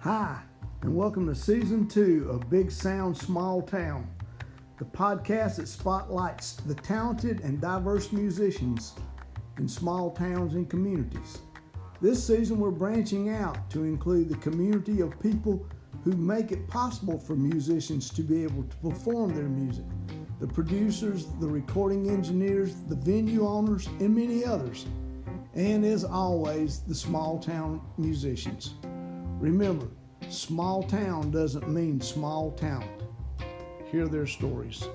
Hi, and welcome to Season 2 of Big Sound Small Town, the podcast that spotlights the talented and diverse musicians in small towns and communities. This season we're branching out to include the community of people who make it possible for musicians to be able to perform their music, the producers, the recording engineers, the venue owners, and many others. And as always, the small town musicians. Remember, small town doesn't mean small talent. Hear their stories.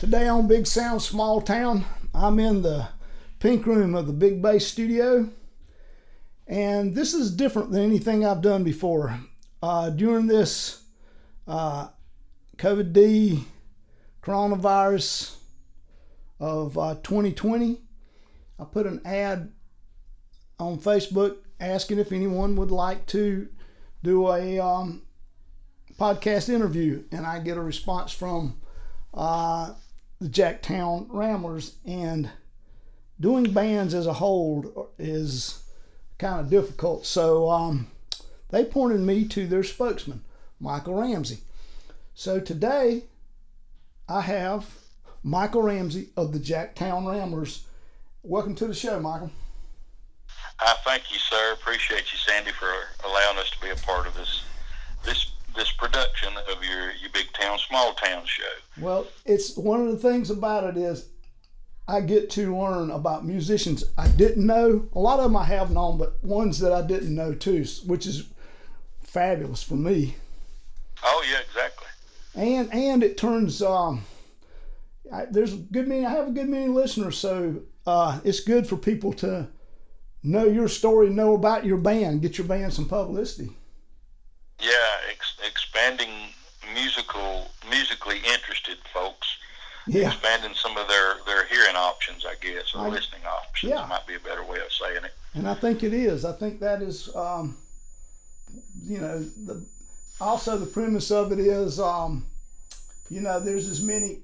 Today on Big Sound Small Town, I'm in the pink room of the Big Bass studio, and this is different than anything I've done before. During this COVID-D coronavirus of 2020, I put an ad on Facebook asking if anyone would like to do a podcast interview, and I get a response from the Jacktown Ramblers, and doing bands as a whole is kind of difficult. So they pointed me to their spokesman, Michael Ramsey. So today I have Michael Ramsey of the Jacktown Ramblers. Welcome to the show, Michael. Thank you, sir. Appreciate you, Sandy, for allowing us to be a part of this production of your Big Town Small Town show. Well, it's one of the things about it is I get to learn about musicians I didn't know. A lot of them I have known, but ones that I didn't know too, which is fabulous for me. Oh yeah, exactly. And it turns there's a good many. I have a good many listeners, so it's good for people to know your story, know about your band, get your band some publicity. Yeah, expanding musically interested folks. Yeah. Expanding some of their hearing options, I guess, or listening options. Yeah. Might be a better way of saying it. And I think it is. I think that is, also the premise of it is, there's as many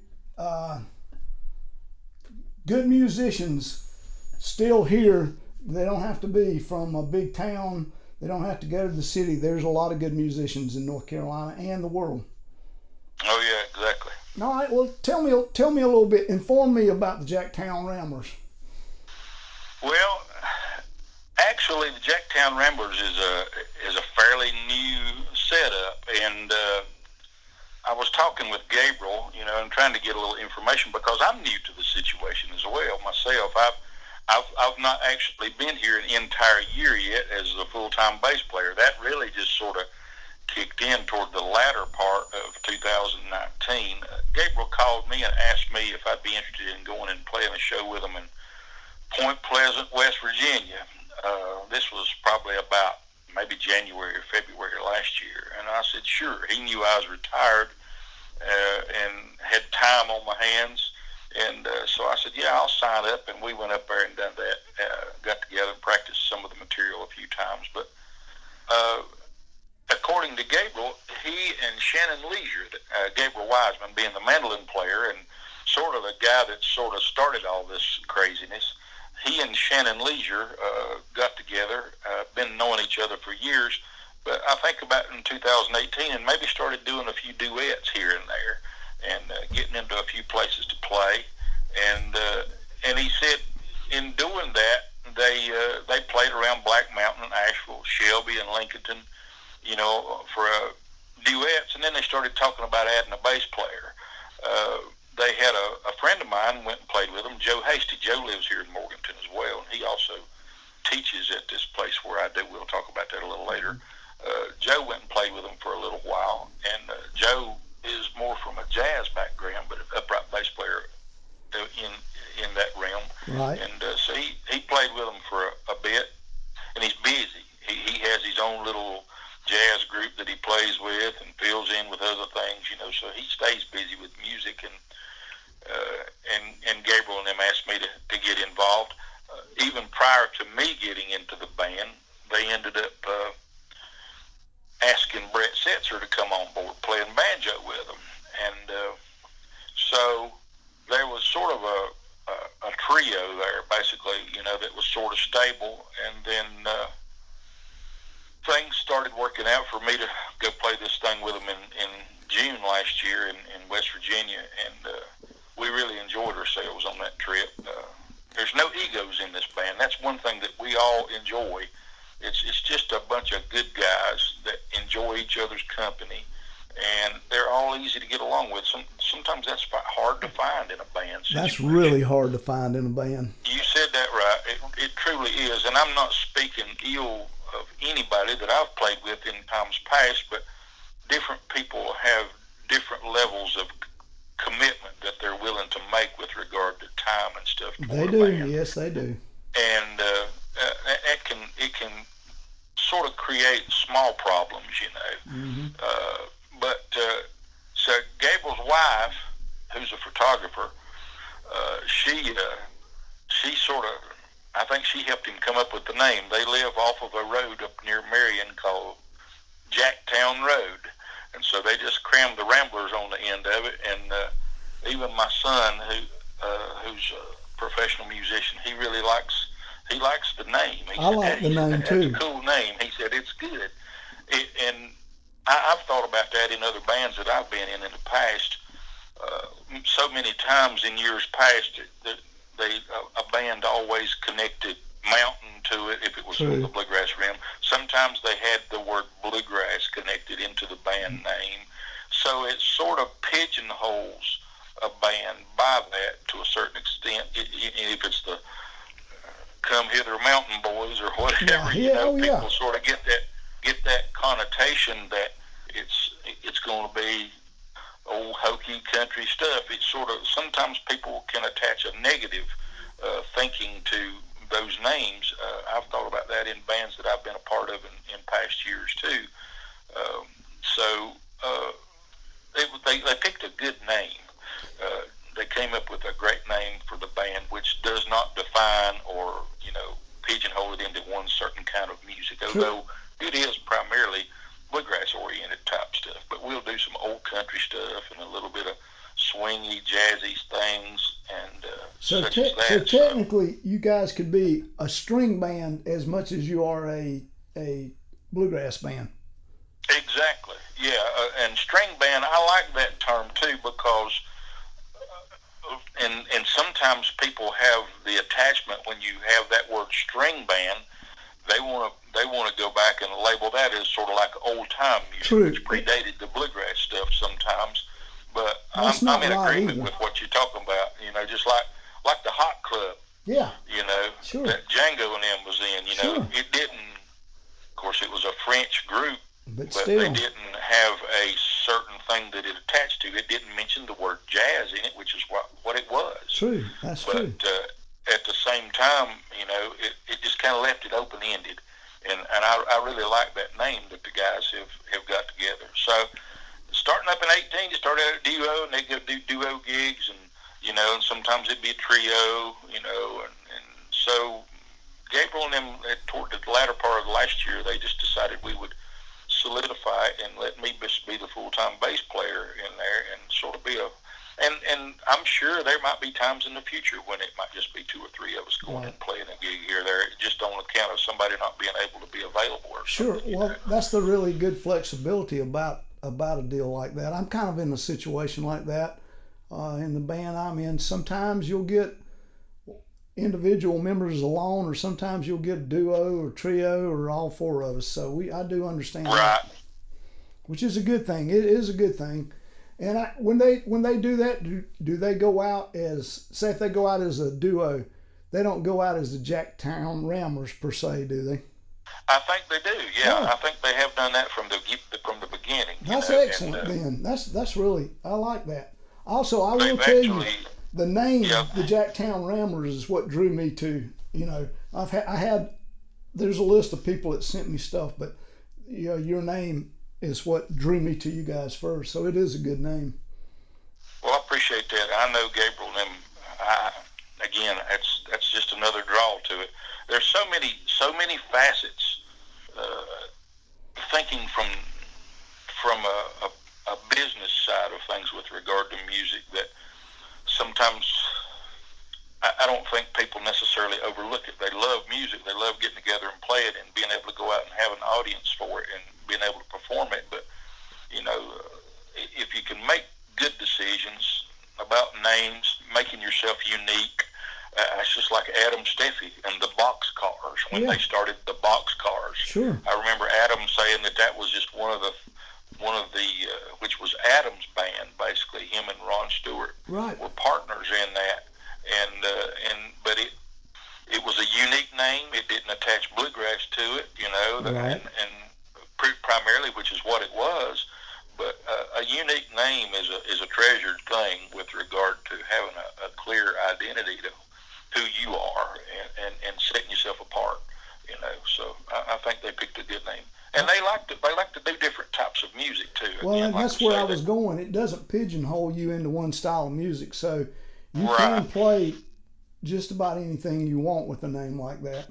good musicians still here. They don't have to be from a big town. They don't have to go to the city. There's a lot of good musicians in North Carolina and the world. Oh yeah, exactly. All right. Well, tell me a little bit. Inform me about the Jacktown Ramblers. Well, actually, the Jacktown Ramblers is a fairly new setup, and I was talking with Gabriel, and trying to get a little information because I'm new to the situation as well myself. I've not actually been here an entire year yet as a full-time bass player. That really just sort of kicked in toward the latter part of 2019. Gabriel called me and asked me if I'd be interested in going and playing a show with him in Point Pleasant, West Virginia. This was probably about maybe January or February last year. And I said, sure. He knew I was retired and had time on my hands. And so I said, yeah, I'll sign up. And we went up there and done that, got together and practiced some of the material a few times. But according to Gabriel, he and Shannon Leisure, Gabriel Wiseman being the mandolin player and sort of the guy that sort of started all this craziness, he and Shannon Leisure got together, been knowing each other for years, but I think about in 2018 and maybe started doing a few duets here and there. And getting into a few places to play, and he said in doing that they played around Black Mountain, Asheville, Shelby, and Lincoln, for duets, and then they started talking about adding a bass player. They had a friend of mine went and played with them, Joe Hasty. Joe lives here in Morganton as well, and he also teaches at this place where I do. We'll talk about that a little later. Joe went and played with them for a little while, and Joe is more from a jazz background, but an upright bass player in that realm. Right. And so he played with them for a bit, and he's busy. He has his own little jazz group that he plays with and fills in with other things, so he stays busy with music. And Gabriel and them asked me to get involved. Even prior to me getting into the band, they ended up asking Brett Setzer to come on board playing banjo with them. And so there was sort of a trio there, basically, that was sort of stable. And then things started working out for me to go play this thing with them in June last year in West Virginia. And we really enjoyed ourselves on that trip. There's no egos in this band. That's one thing that we all enjoy. It's just a bunch of good guys that enjoy each other's company, and they're all easy to get along with. Sometimes that's hard to find in a band situation. That's really hard to find in a band. You said that right. It truly is, and I'm not speaking ill of anybody that I've played with in times past, but different people have different levels of commitment that they're willing to make with regard to time and stuff. They do, yes, they do. And it can sort of create small problems, Mm-hmm. So Gabriel's wife, who's a photographer, she sort of, I think she helped him come up with the name. They live off of a road up near Marion called Jacktown Road. And so they just crammed the Ramblers on the end of it. And even my son, who's a professional musician, he likes the name. I like the name too. It's a cool name. He said it's good. And I've thought about that in other bands that I've been in the past. So many times in years past, a band always connected mountain to it if it was from the bluegrass realm. Sometimes they had the word bluegrass connected into the band name. So it sort of pigeonholes a band by that to a certain extent. If it's the Come Hither Mountain Boys or whatever, people sort of get that connotation that it's going to be old hokey country stuff. It's sort of, sometimes people can attach a negative thinking to those names. I've thought about that in bands that I've been a part of in past years too. They picked a good name. They came up with a great name for the band, which does not define or pigeonhole it into one certain kind of music. Although it is primarily bluegrass-oriented type stuff, but we'll do some old country stuff and a little bit of swingy, jazzy things, and so that. Technically, you guys could be a string band as much as you are a bluegrass band. Exactly, yeah, and string band, I like that term too, because and sometimes people have the attachment when you have that word string band. They want to go back and label that as sort of like old time music, which predated the bluegrass stuff sometimes. But I'm in agreement with what you're talking about. Just like the Hot Club. Yeah. Sure. That Django and them was in. Sure. It didn't. Of course, it was a French group, but they didn't have a certain thing that it attached to. It didn't mention the word jazz in it, which is what it was. True. That's true. But at the same time, it just kind of left it open-ended. And I really like that name that the guys have got together. So starting up in 18, you started out a duo, and they go do duo gigs, and and sometimes it'd be a trio, and so Gabriel and them, toward the latter part of last year, they just decided we would solidify it and let me just be the full-time bass player in there and sort of be and I'm sure there might be times in the future when it might just be two or three of us going and playing a gig here or there, just on account of somebody not being able to be available or something. Well, that's the really good flexibility about a deal like that. I'm kind of in a situation like that in the band I'm in. Sometimes you'll get individual members alone, or sometimes you'll get a duo or trio or all four of us. So I do understand that. which is a good thing. It is a good thing. And when they do that, do they go out as, say if they go out as a duo, they don't go out as the Jacktown Ramblers per se, do they? I think they do. Yeah, Oh. I think they have done that from the beginning. That's you know, excellent. Then that's really, I like that. Also, I will they've tell you, actually, the name, yeah. the Jacktown Ramblers, is what drew me to. You know, I had there's a list of people that sent me stuff, but you know, your name is what drew me to you guys first. So it is a good name. Well, I appreciate that. I know Gabriel and them. Again, that's just another draw to it. There's so many facets. Thinking from a business side of things with regard to music, that sometimes I don't think people necessarily overlook it. They love music. They love getting together and play it and being able to go out and have an audience for it and being able to perform it. But, you know, if you can make good decisions about names, making yourself unique, it's just like Adam Steffi and the box cars when they started the box cars. Sure. I remember Adam saying that was just one of the which was Adam's band, basically. Him and Ron Stewart were partners in that, but it was a unique name. It didn't attach bluegrass to it, you know, and primarily, which is what it was. But a unique name is a treasured thing with regard to having a clear identity to who you are and setting yourself apart, you know. So I think they picked a good name, and they like to do different types of music too. Well, Again, and like that's where I was going. It doesn't pigeonhole you into one style of music, so you can play just about anything you want with a name like that.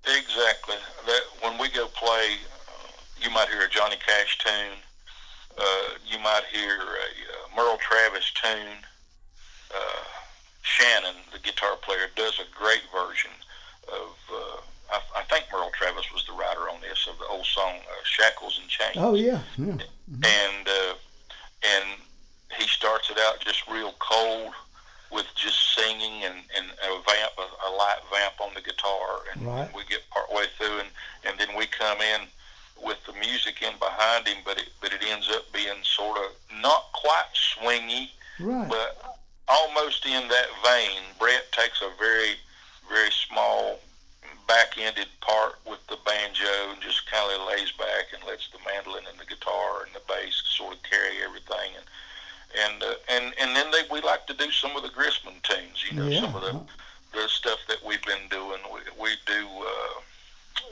Exactly. That when we go play, you might hear a Johnny Cash tune. You might hear a Merle Travis tune. Shannon, the guitar player, does a great version of, I think Merle Travis was the writer on this, of the old song Shackles and Chains. Oh, yeah. Mm-hmm. And he starts it out just real cold with just singing and a light vamp on the guitar. And we get partway through, and then we come in with the music in behind him, but it ends up being sort of not quite swingy, but almost in that vein. Brett takes a very, very small back-ended part with the banjo and just kind of lays back and lets the mandolin and the guitar and the bass sort of carry everything. And then we like to do some of the Grisman tunes, you know, some of the stuff that we've been doing. We do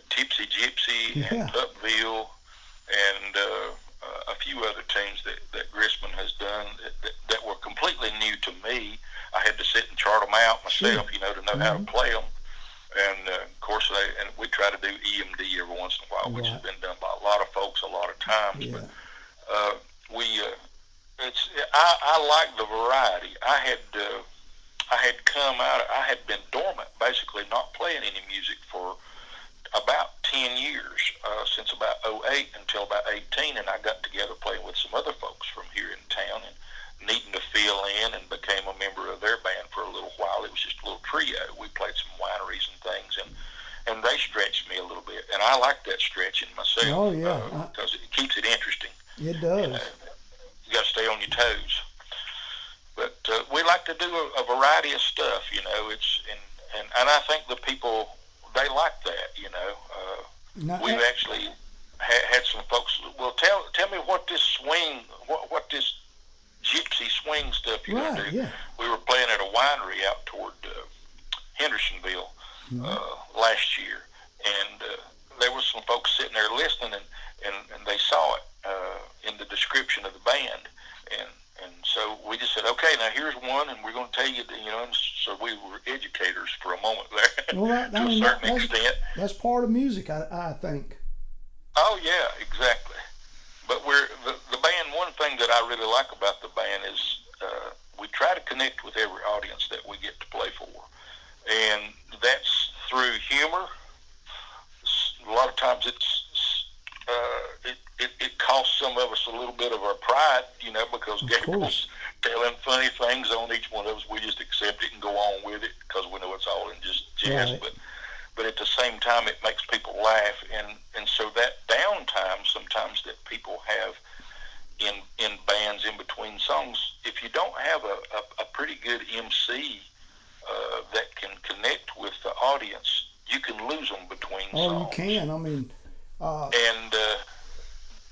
Tipsy Gypsy and Upville and a few other tunes that Grisman has done that were completely new to me. I had to sit and chart them out myself, you know, to know how to play them. And of course, we try to do EMD every once in a while, which has been done by a lot of folks a lot of times. But I like the variety. I had been dormant, basically not playing any music for about 10 years, since about 2008 until about 2018, and I got together playing with some other folks from here in town and needing to fill in, and became a member of their band for a little while. It was just a little trio. We played some wineries and things, and they stretched me a little bit, and I like that stretching myself. Because it keeps it interesting. It does. You got to stay on your toes. But we like to do a variety of stuff, you know. And I think the people, they like that, you know. We've actually had some folks. Well, tell me what this swing, what this gypsy swing stuff you're gonna do. We were playing at a winery out toward Hendersonville last year, and there was some folks sitting there listening, and they saw it in the description of the band, and so we just said, okay, now here's one, and we're going to tell you, you know. And so we were educators for a moment there, to a certain extent. That's part of music, I think. Oh yeah, exactly. But the band. One thing that I really like about the band is we try to connect with every audience that we get to play for, and that's through humor. A lot of times it costs some of us a little bit of our pride, you know, because Gabriel's telling funny things on each one of us. We just accept it and go on with it because we know it's all in just jest. But at the same time, it makes people laugh, and so that downtime sometimes that people have have a pretty good MC that can connect with the audience, you can lose them between songs. Oh, you can. I mean, and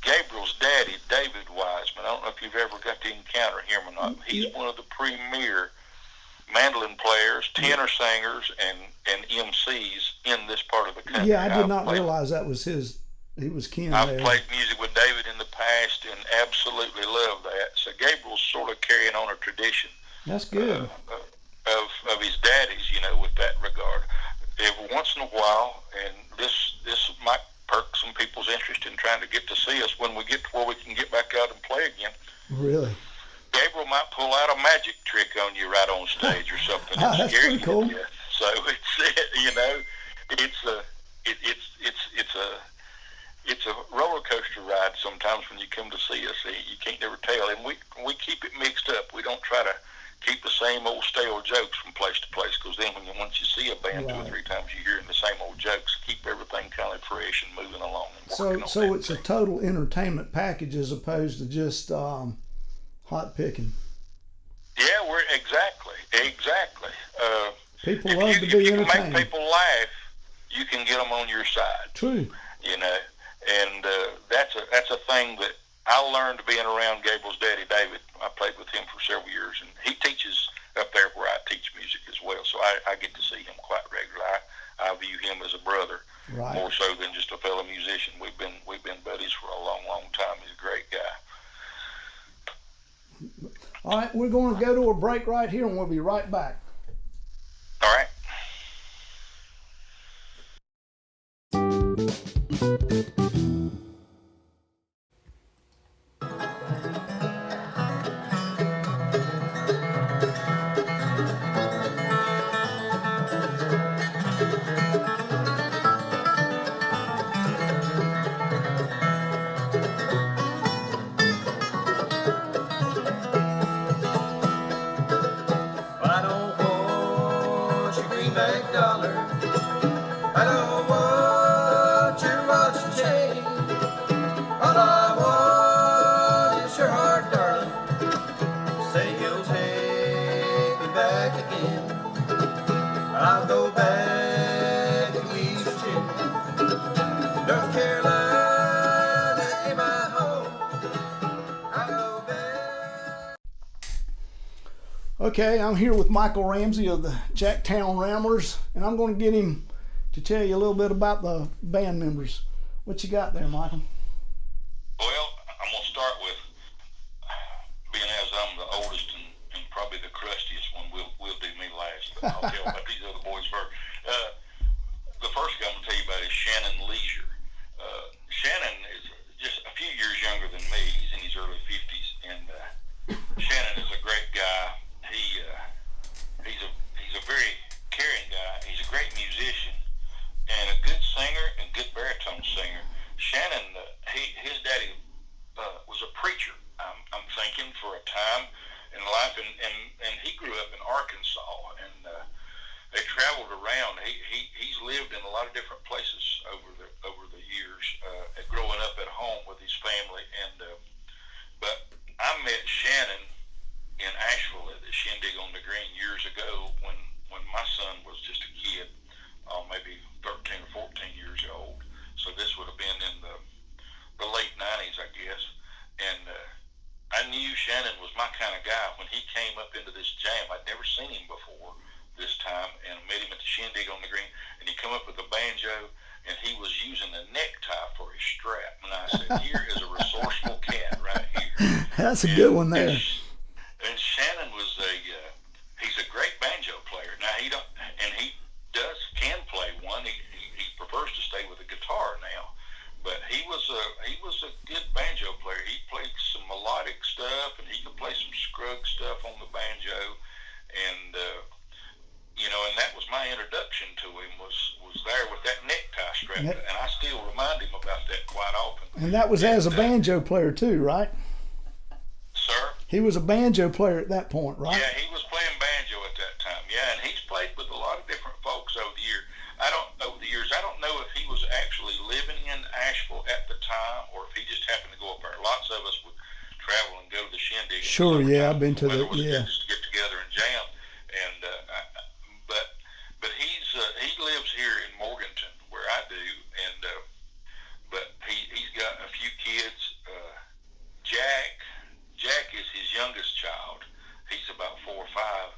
Gabriel's daddy, David Wiseman, I don't know if you've ever got to encounter him or not. He's one of the premier mandolin players, tenor singers, and MCs in this part of the country. Yeah, I did not realize that was his. He was kin I've there. played music with David in the past and absolutely love that. So Gabriel's sort of carrying on a tradition. That's good. Of his daddies, you know, with that regard. Every once in a while, and this might perk some people's interest in trying to get to see us when we get to where we can get back out and play again. Really? Gabriel might pull out a magic trick on you right on stage or something. That's scare pretty cool. You. So it's a roller coaster ride sometimes when you come to see us. You can't never tell, and we keep it mixed up. We don't try to keep the same old stale jokes from place to place, because then once you see a band right. 2 or 3 times, you're hearing the same old jokes. Keep everything kind of fresh and moving along. And so it's a total entertainment package as opposed to just hot picking. Yeah, we're exactly. People love to be entertained. If you can make people laugh, you can get them on your side. True. You know, and that's a thing that I learned being around Gabriel's daddy, David. I played with him for several years, and he teaches up there where I teach music as well. So I get to see him quite regularly. I view him as a brother, right. more so than just a fellow musician. We've been buddies for a long, long time. He's a great guy. All right, we're going to go to a break right here, and we'll be right back. All right. Okay, I'm here with Michael Ramsey of the Jacktown Ramblers, and I'm going to get him to tell you a little bit about the band members. What you got there, Michael? Well, I'm going to start with, being as I'm the oldest and probably the crustiest one, we'll do me last. I'll tell about these other boys first. The first guy I'm going to tell you about is Shannon Leisure. Shannon is just a few years younger than me. He's in his early 50s, and Shannon is a great guy. He's a very caring guy. He's a great musician and a good singer and good baritone singer. Shannon, his daddy was a preacher. I'm thinking for a time in life, and he grew up in Arkansas, and they traveled around. He's lived in a lot of different places over the years, growing up at home with his family. But I met Shannon in Asheville at the Shindig on the Green years ago when my son was just a kid, maybe 13 or 14 years old. So this would have been in the late 90s, I guess. And I knew Shannon was my kind of guy. When he came up into this jam, I'd never seen him before this time, and met him at the Shindig on the Green, and he come up with a banjo, and he was using a necktie for his strap. And I said, here is a resourceful cat right here. That's a good one there. And Shannon was he's a great banjo player. Now he can play one. He prefers to stay with the guitar now, but he was a good banjo player. He played some melodic stuff, and he could play some scrug stuff on the banjo, and and that was my introduction to him. Was there with that necktie strap, and I still remind him about that quite often. And that was as a banjo player too, right? Sir? He was a banjo player at that point, right? Yeah, he was playing banjo at that time. Yeah, and he's played with a lot of different folks over the years. I don't know if he was actually living in Asheville at the time, or if he just happened to go up there. Lots of us would travel and go to the Shindig Sure, yeah, I've been to the, yeah. Just to get together and jam, and but he lives here in Morganton where I do, and but he's got a few kids. Jack is his youngest child. He's about 4 or 5,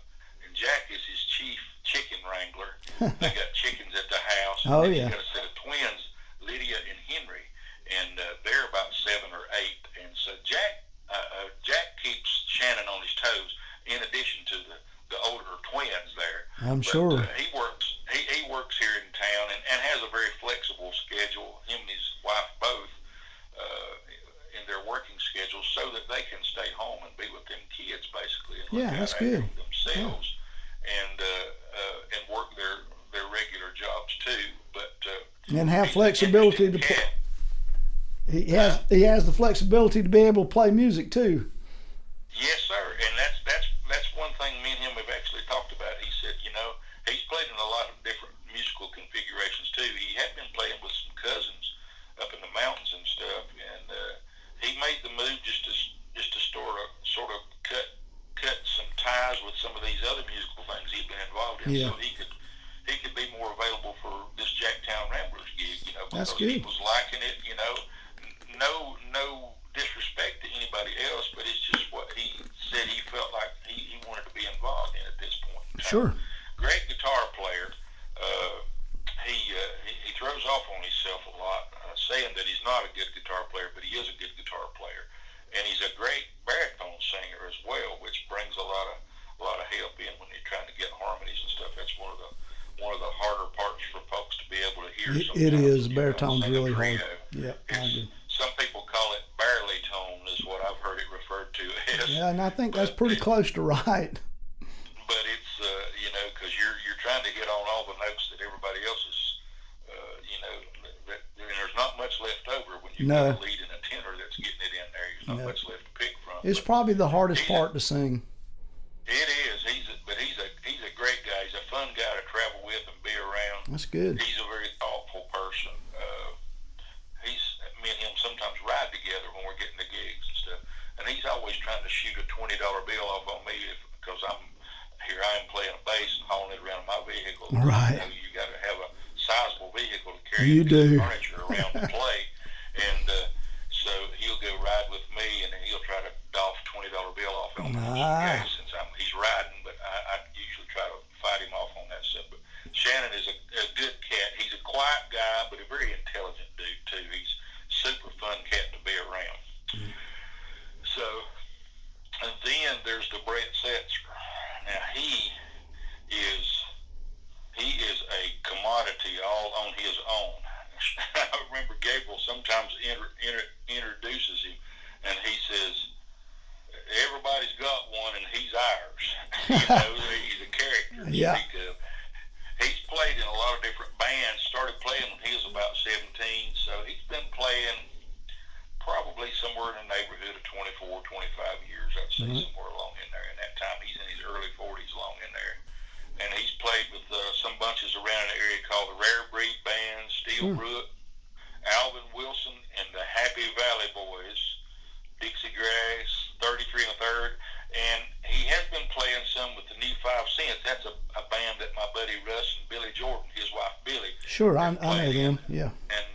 and Jack is his chief chicken wrangler. They got chickens at the house. Oh, and yeah. He's got a set of twins, Lydia and Henry, and they're about 7 or 8. And so Jack keeps Shannon on his toes. In addition to the older twins there, Sure. He works here in town and has a very flexible schedule. Him and his wife both in their working schedules, so that they can stay home and be with them kids basically. And Yeah, that's good. Themselves, and work their regular jobs too. But and have flexibility to play. He has the flexibility to be able to play music too. Yes, sir, and that's one thing me and him have actually talked about. He said, he's played in a lot of different musical configurations too. He had been playing with some cousins up in the mountains and stuff, and he made the move just to sort of cut some ties with some of these other musical things he'd been involved in, so he could be more available for this Jacktown Ramblers gig. That's because good. He was liking it. No disrespect to anybody else, but it's just what he said he felt like he wanted to be involved in at this point in time. Sure. Great guitar player. He throws off on himself a lot, saying that he's not a good guitar player, but he is a good guitar player, and he's a great baritone singer as well, which brings a lot of help in when you're trying to get harmonies and stuff. That's one of the harder parts for folks to be able to hear. It is. Baritone's really hard. Yeah, I do. Some people call it baritone, is what I've heard it referred to as. Yeah, and I think that's pretty close to right. But it's because you're trying to hit on all the notes that everybody else is, and there's not much left over when you've got a lead and a tenor that's getting it in there. There's not much left to pick from. It's probably the hardest part to sing. It is. He's a great guy. He's a fun guy to travel with and be around. That's good. He's a very thoughtful person. Me and him sometimes ride together when we're getting to gigs and stuff, and he's always trying to shoot a $20 bill off on me because I am playing a bass and hauling it around my vehicle. Right. You got to have a sizable vehicle to carry furniture around to play, and so he'll go ride with me, and then he'll try to doff $20 bill off on me since he's riding, but I usually try to fight him off on that stuff. But Shannon is a good cat. He's a quiet guy, but a very intelligent dude too. He's super fun cat to be around. So, and then there's the Brett Setzer. Now he is a commodity all on his own. I remember Gabriel sometimes introduces him, and he says, "Everybody's got one, and he's ours." He's a character to speak of. He's played in a lot of different bands. Started playing when he was about 17, so he's been playing probably somewhere in the neighborhood of 24, 25 years. I'd say somewhere along in there. In that time, he's in his early 40s along in there. And he's played with some bunches around an area called the Rare Breed Band, Steel Brook, Alvin Wilson, and the Happy Valley Boys, Dixie Grass, 33 and a Third. And he has been playing some with the New Five Cents. That's a band that my buddy Russ and Billy Jordan, his wife Billy. Sure, I know them, yeah. And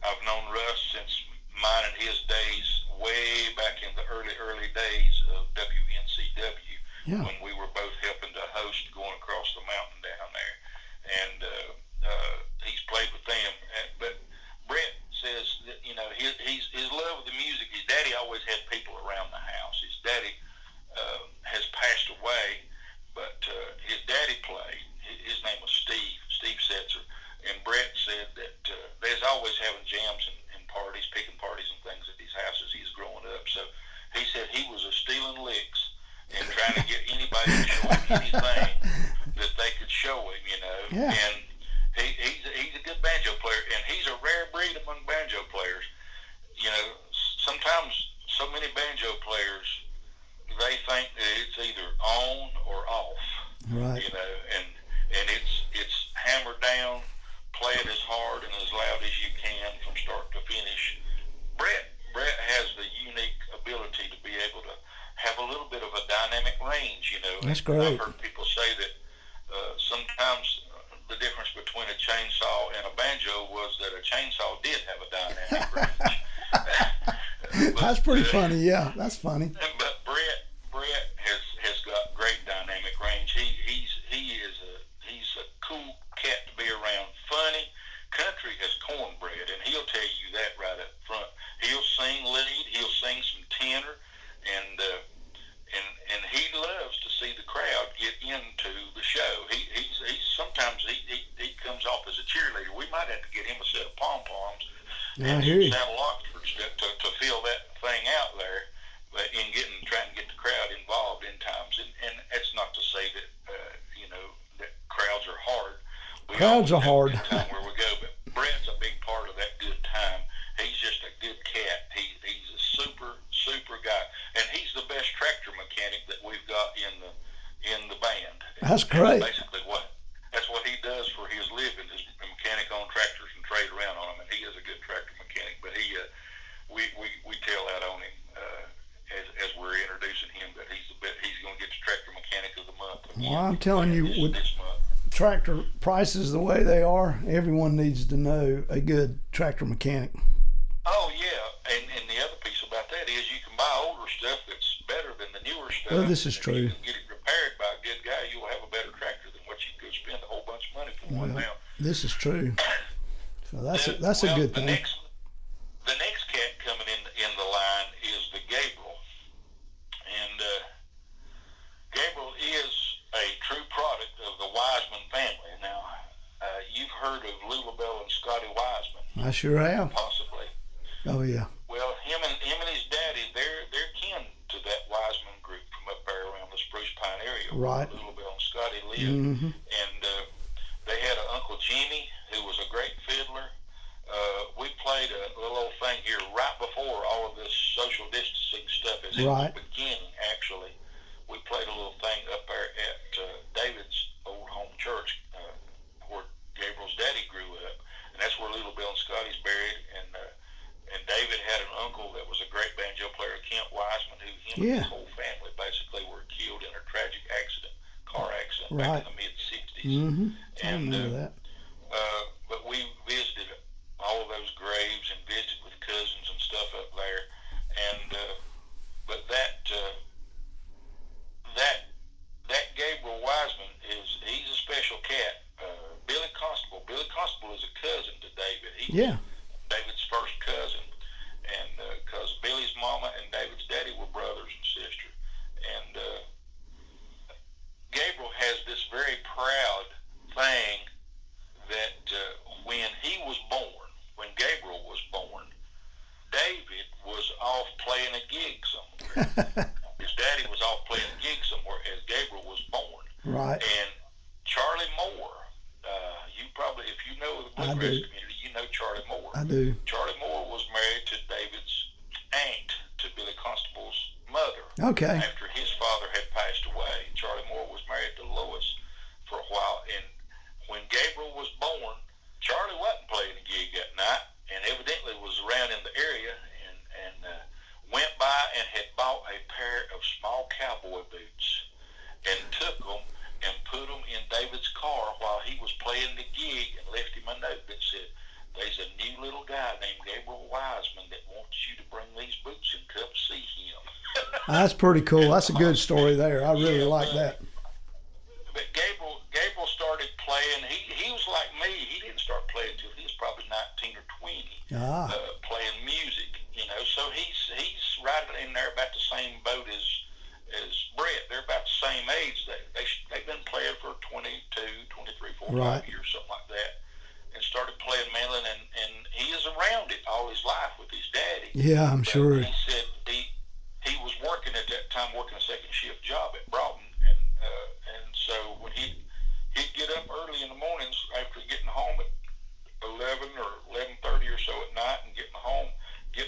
I've known Russ since mine and his days, way back in the early days of WNCW, when we were both helping to host going across the mountain down there. And he's played with them. But Brett says that, his love of the music, his daddy always had people around the house. His daddy has passed away, but his daddy played. His name was Steve Setzer. And Brett said that there's always having jams and parties, picking parties and things at these houses he's growing up. So he said he was stealing licks and trying to get anybody to show him anything that they could show him, Yeah. And he's a good banjo player, and he's a rare breed among banjo players. Sometimes so many banjo players, they think that it's either on or off. Right. And it's hammered down, play it as hard and as loud as you can from start to finish. Brett has the unique ability to be able to have a That's great. I've heard people say that sometimes the difference between a chainsaw and a banjo was that a chainsaw did have a dynamic range. That's pretty funny. Yeah, that's funny. But Brett has got great dynamic range. He's a cool cat to be around. Funny. Country has cornbread, and he'll tell you that right up front. He'll sing lead. He'll sing some tenor, and he loves to see the crowd get into the show. He's sometimes he comes off as a cheerleader. We might have to get him a set of pom poms and some saddle Oxfords to fill that thing out there, but in trying to get the crowd involved in times. And that's not to say that that crowds are hard. Crowds are hard. Time where we go, but Brett's a big part of that good time. He's just a good cat. He's a super guy, and he's the best tractor mechanic that we've got in the band. That's great. Basically, that's what he does for his living is mechanic on tractors and trade around on them. And he is a good tractor mechanic. But we tell that on him as we're introducing him that he's going to get the tractor mechanic of the month. Well, I'm telling you, with this month. Tractor prices the way they are, everyone needs to know a good tractor mechanic. Oh yeah, and the other piece about that is you can buy older stuff that's better than the newer stuff. Well, this is If true. you can get it repaired by a good guy, you'll have a better tractor than what you could spend a whole bunch of money for one now. This is true. So that's a good thing. The next cat coming in the line is the Gabriel, and Gabriel is a true product of the Wiseman family. Now, you've heard of Lulabelle and Scotty Wiseman. I sure have. Possibly. Oh yeah. Well, him and his daddy, they're kin to that Wiseman group from up there around the Spruce Pine area Right. where Lulabelle and Scotty lived. Mm-hmm. And they had an Uncle Jimmy who was a great fiddler. We played a little old thing here right before all of this social distancing stuff as it was beginning, actually. We played a little thing up there at David's old home church where Gabriel's daddy grew up. And that's where Lulabelle and Scotty's buried. And David had an uncle that was a great banjo player, Kent Wiseman, who and his whole family basically were killed in a tragic car accident back in the mid-'60s. Mm-hmm. I And remember that. but we visited all of those graves and visited with cousins and stuff up there. And but that Gabriel Wiseman he's a special cat. Billy Constable is a cousin to David. He's David's first cousin, and because Billy's mama and David's daddy were brothers and sister. And Gabriel has this very proud thing that when Gabriel was born, David was off playing a gig somewhere. His daddy was off playing a gig somewhere as Gabriel was born. Right. And Charlie Moore, you probably, if you know the bluegrass community, you know Charlie Moore. I do. Charlie Moore was married to David's aunt, to Billy Constable's mother. Okay. After his father had passed away, Charlie Moore was married to Lois for a while. And when Gabriel was born, Charlie wasn't playing a gig that night, and evidently was around in the area, and went by and had bought a pair of small cowboy boots and took them and put them in David's car while he was playing the gig, and left him a note that said, "There's a new little guy named Gabriel Wiseman that wants you to bring these boots and come see him." That's pretty cool. That's a good story there. I really like that. But Gabriel started playing. He was like me. He didn't start playing until he was probably 19 or 20. Playing music, So he's right in there about the same boat as Brett. They're about the same age. They've been playing for 22, 23, 45 years, something like that, and started playing mandolin. And he is around it all his life with his daddy. Yeah, I'm sure. He said he was working at that time, working a second shift job at Broughton, and so when he'd get up early in the mornings after getting home at 11 or 11:30 or so at night, and getting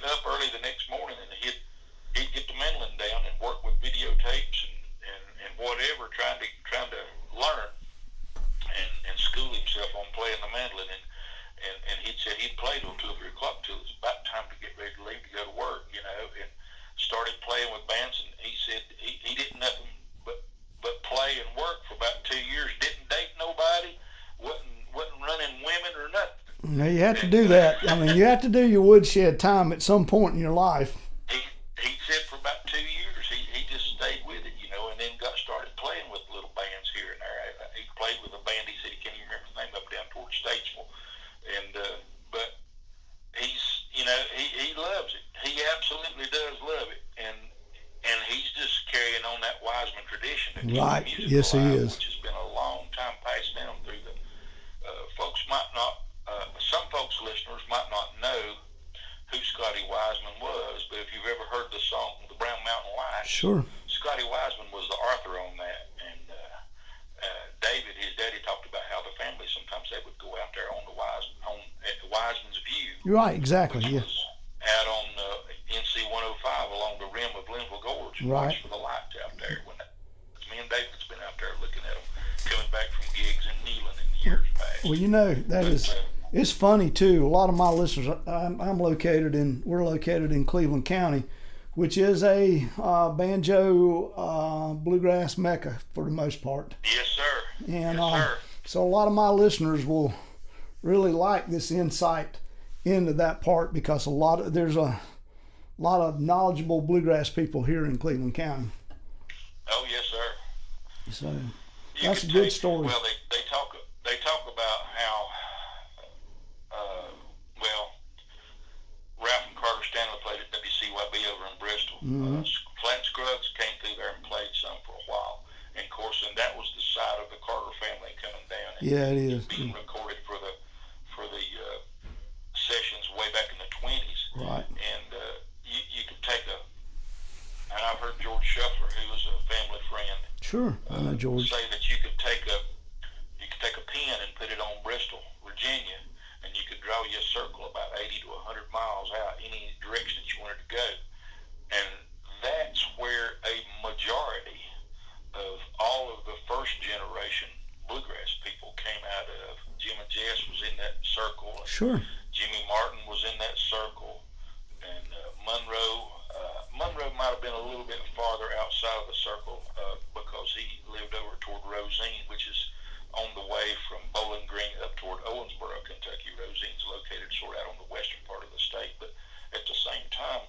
up early the next morning, and he'd get the mandolin down and work with videotapes and whatever, trying to learn and school himself on playing the mandolin. And he'd said he'd play till 2 or 3 o'clock till it was about time to get ready to leave to go to work, and started playing with bands. And he said he didn't nothing but play You know, you have to do that. I mean, you have to do your woodshed time at some point in your life. He said for about 2 years he just stayed with it, you know, and then got started playing with little bands here and there. He played with a band. He said he can't even remember the name, up down towards Statesville, and but he's, you know, he loves it. He absolutely does love it, and he's just carrying on that Wiseman tradition. Right. Yes, he is. Which has been a long time passed down through the folks. Might not. Some folks, listeners, might not know who Scotty Wiseman was, but if you've ever heard the song "The Brown Mountain Lights," sure, Scotty Wiseman was the author on that. And David, his daddy, talked about how the family sometimes they would go out there on at the Wiseman's View. You're right, exactly. Which yeah. was out on NC 105 along the rim of Linville Gorge. Right. Watch for the lights out there. Me and David's been out there looking at them coming back from gigs in Neyland in the years past. Well, you know, it's funny too. A lot of my listeners, we're located in Cleveland County, which is a banjo bluegrass mecca for the most part. Yes, sir. And yes, sir. So a lot of my listeners will really like this insight into that part, because there's a lot of knowledgeable bluegrass people here in Cleveland County. Oh yes, sir. So that's a good story. Well, they talk about how Ralph and Carter Stanley played at WCYB over in Bristol. Mm-hmm. Flat Scruggs came through there and played some for a while, and of course, that was the side of the Carter family coming down. And yeah, it is being recorded for the sessions way back in the 20s. Right. And you could take and I've heard George Shuffler, who was a family friend. Sure, I know George. Say that you could take a pen and put it on Bristol, Virginia, and you could draw you a circle about 80 to 100 miles out any direction that you wanted to go. And that's where a majority of all of the first generation bluegrass people came out of. Jim and Jess was in that circle. Sure. Jimmy Martin was in that circle. And Monroe might have been a little bit farther outside of the circle because he lived over toward Rosine, which is on the way from Bowling Green up toward Owensboro, Kentucky. Rosine's located sort of out on the western part of the state, but at the same time,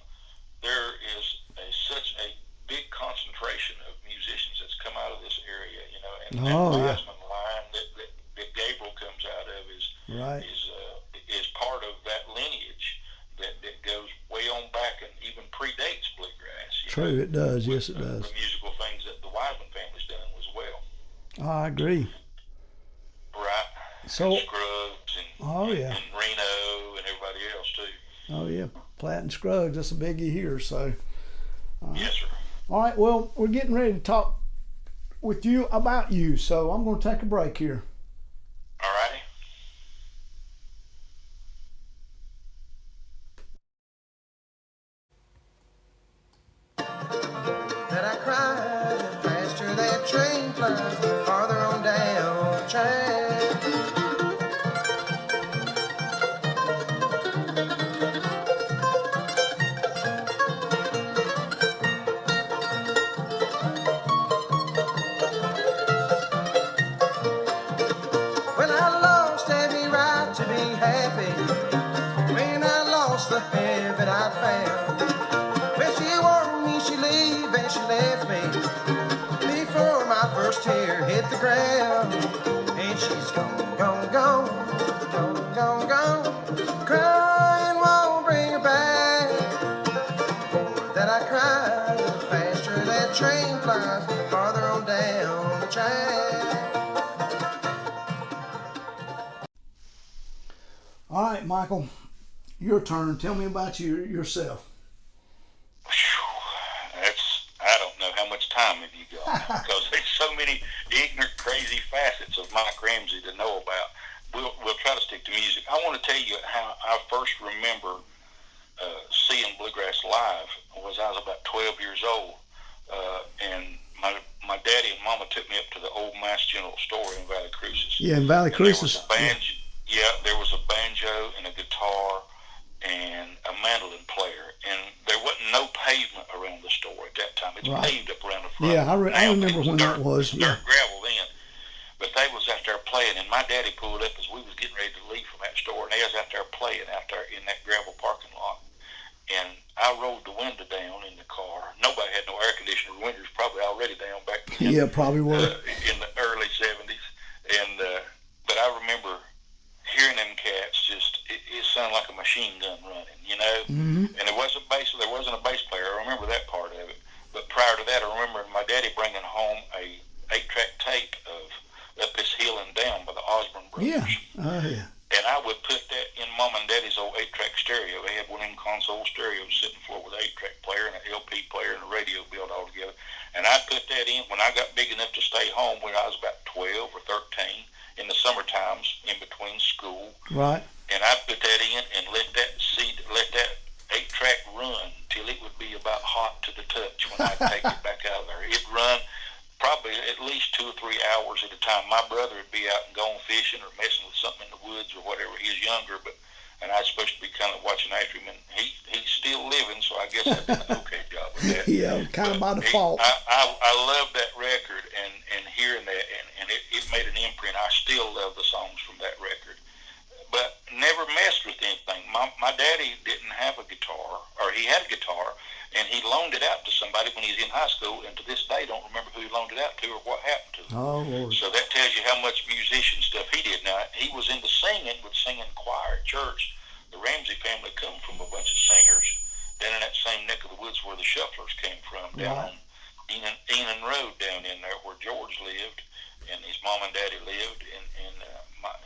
there is such a big concentration of musicians that's come out of this area, you know, and that Wiseman line that Gabriel comes out of is part of that lineage that goes way on back and even predates bluegrass. True, it does. Yes, it does. The musical things that the Wiseman family's done as well. I agree. Right. So, and Scruggs and Reno and everybody else too. Oh yeah, Platt and Scruggs. That's a biggie here. So. Yes, sir. All right. Well, we're getting ready to talk with you about you. So I'm going to take a break here. All righty. That I cried the faster that train flies farther on down the track. When I lost every right to be happy, when I lost the heaven I found, when she warned me she'd leave and she left me before my first tear hit the ground. And she's gone, gone, gone, gone, gone, gone, crying won't bring her back. For that I cried, the faster that train flies farther on down the track. All right, Michael, your turn. Tell me about yourself. I don't know how much time have you got, because there's so many ignorant, crazy facets of Mike Ramsey to know about. We'll try to stick to music. I want to tell you how I first remember seeing bluegrass live. I was about 12 years old, and my daddy and mama took me up to the old Mass General store in Valley Crucis. Yeah, in Valley Crucis. There was a banjo and a guitar and a mandolin player, and there wasn't no pavement around the store at that time. It's paved up around the front. Yeah, I remember when that was. Dirt gravel then, but they was out there playing, and my daddy pulled up as we was getting ready to leave from that store, and they was out there playing out there in that gravel parking lot. And I rolled the window down in the car. Nobody had no air conditioner. The window was probably already down back then. Yeah, probably were. In the early 70s. And but I remember hearing them cats it sounded like a machine gun running, you know. Mm-hmm. And there wasn't a bass player. I remember that part of it. But prior to that, I remember my daddy bringing home a 8-track tape of Up This Hill and Down by the Osborne Brothers. Yeah. Oh, yeah. And I would put that in Mom and Daddy's old 8-track stereo. They had one of them console stereos sitting on the floor with an 8-track player and an LP player and a radio built all together. And I'd put that in when I got big enough to stay home when I was about 12 or 13 in the summer times in between school. Right. And I'd put that in and let that 8-track run till it would be about hot to the touch when I'd take it back out of there. It'd run probably at least 2 or 3 hours at a time. My brother would be out and going fishing or messing with something in the woods or whatever. He was younger, and I was supposed to be kind of watching after him, and he's still living, so I guess I did an okay job with that. Yeah, kind of by default. I love that record and hearing that, and it made an imprint. I still love the songs from that record, but never messed with anything. My daddy didn't have a guitar, or he had a guitar, and he loaned it out to somebody when he was in high school, and to this day don't remember who he loaned it out to or what happened to him. Oh, Lord. So that tells you how much musician stuff he did. Now, he was into singing, with singing choir at church. The Ramsey family come from a bunch of singers down in that same neck of the woods where the Shufflers came from, down on Enon Road down in there where George lived and his mom and daddy lived. And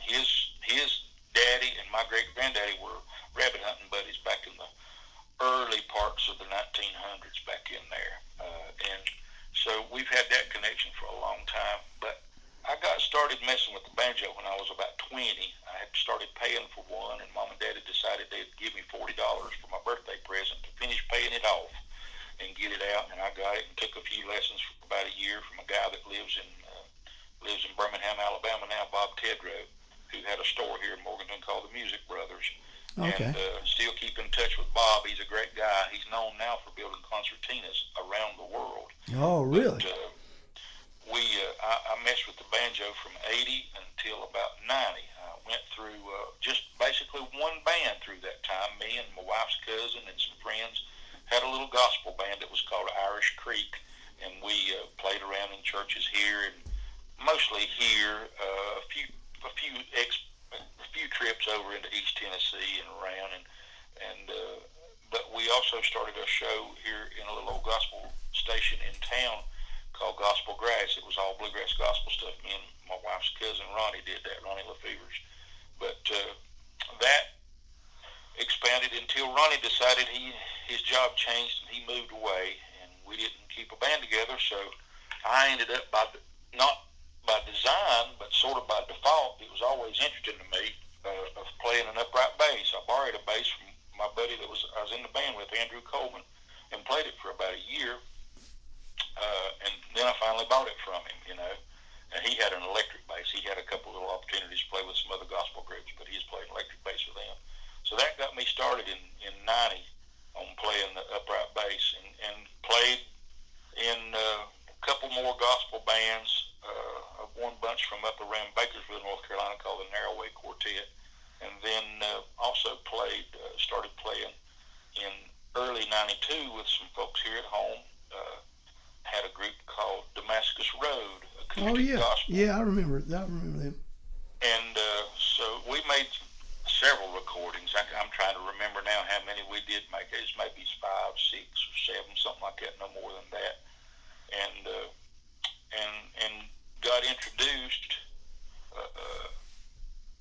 his daddy and my great-granddaddy were rabbit hunting buddies back in the early parts of the 1900s back in there. And so we've had that connection for a long time. But I got started messing with the banjo when I was about 20. I had started paying for one, and Mom and Daddy decided they'd give me $40 for my birthday present to finish paying it off and get it out. And I got it and took a few lessons for about a year from a guy that lives in Birmingham, Alabama now, Bob Tedrow, who had a store here in Morganton called the Music Brothers. Okay. And still keep in touch with Bob. He's a great guy. He's known now for building concertinas around the world. Oh, really? But, I messed with the banjo from 80 until about 90. I went through just basically one band through that time. Me and my wife's cousin and some friends had a little gospel band that was called Irish Creek, and we played around in churches here and mostly here. A few trips over into East Tennessee and around, but we also started a show here in a little old gospel station in town called Gospel Grass. It was all bluegrass gospel stuff. Me and my wife's cousin Ronnie did that, Ronnie LaFevers. But that expanded until Ronnie decided his job changed and he moved away, and we didn't keep a band together. So I ended up not by design, but sort of by default. It was always interesting to me of playing an upright bass. I borrowed a bass from my buddy I was in the band with, Andrew Coleman, and played it for about a year. And then I finally bought it from him, you know. And he had an electric bass. He had a couple little opportunities to play with some other gospel groups, but he's playing electric bass with them. So that got me started in 90 on playing the upright bass, and played in a couple more gospel bands. One bunch from up around Bakersfield, North Carolina, called the Narrowway Quartet, and then also started playing in early 92 with some folks here at home. Had a group called Damascus Road, acoustic gospel. Yeah, I remember them. And so we made several recordings. I'm trying to remember now how many we did make. It was maybe 5, 6, or 7, something like that, no more than that. And got introduced.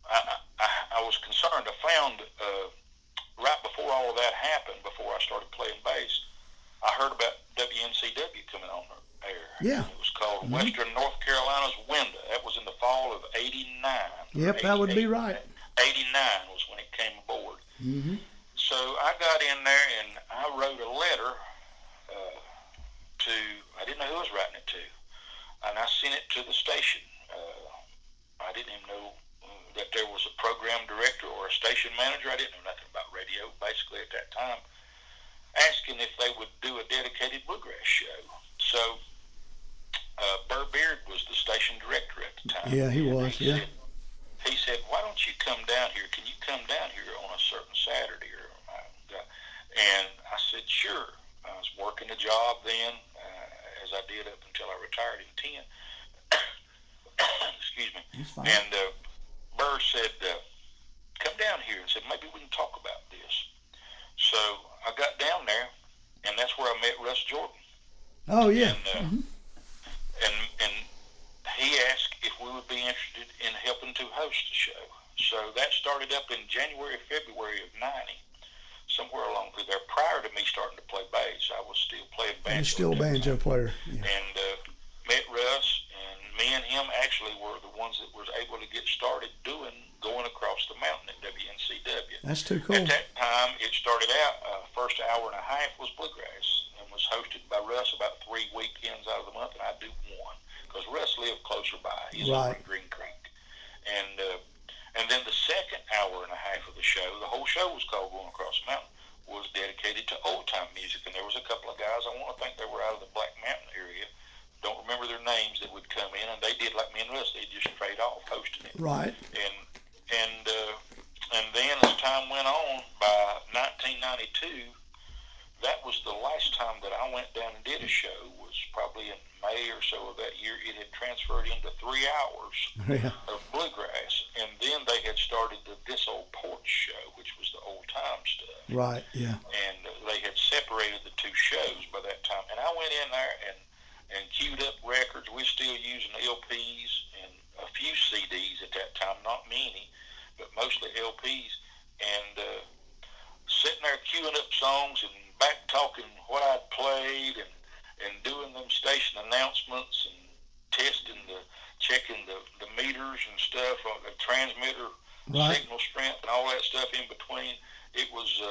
I was concerned. I found right before all of that happened, before I started playing bass, I heard about WNCW coming on air. Yeah. It was called Western North Carolina's Window. That was in the fall of '89. Yep, that would be right. 89 was when it came aboard. Mm-hmm. So I got in there and I wrote a letter I didn't know who I was writing it to, and I sent it to the station. I didn't even know that there was a program director or a station manager. I didn't know nothing about radio, basically, at that time, asking if they would do a dedicated bluegrass show. So Burr Beard was the station director at the time. Yeah, he was, He said, why don't you come down here? Can you come down here Saturday. And I said, sure. I was working a job then, as I did up until I retired in 10. Excuse me. And Burr said, come down here and said, maybe we can talk about this. So I got down there, and that's where I met Russ Jordan. Oh, yeah. And, and he asked if we would be interested in helping to host the show. So that started up in January, February of 90, somewhere along through there. Prior to me starting to play bass, I was still playing banjo. You're still a banjo player. Yeah. And met Russ, and me and him actually were the ones that was able to get started going across the mountain at WNCW. That's too cool. At that time, it started out, first hour and a half was bluegrass, and was hosted by Russ about 3 weekends out of the month, and I do one, because Russ lived closer by. He's over in Green Creek. And then the second hour and a half of the show, the whole show was called Going Across the Mountain, was dedicated to old-time music, and there was a couple of guys, I want to think they were out of the Black Mountain area, don't remember their names, that would come in, and they did like me and Russ, they just trade off hosting it. Right. And then as time went on, by 1992, that was the last time that I went down and did a show, was probably in May or so of that year. It had transferred into 3 hours of bluegrass, and then they had started This Old Porch show, which was the old time stuff. Right, yeah. And they had separated the two shows by that time. And I went in there and queued up records. We're still using LPs and a few CDs at that time, not many, but mostly LPs. And sitting there queuing up songs and back talking what I'd played and doing them station announcements and checking the meters and stuff on the transmitter signal strength and all that stuff in between. It was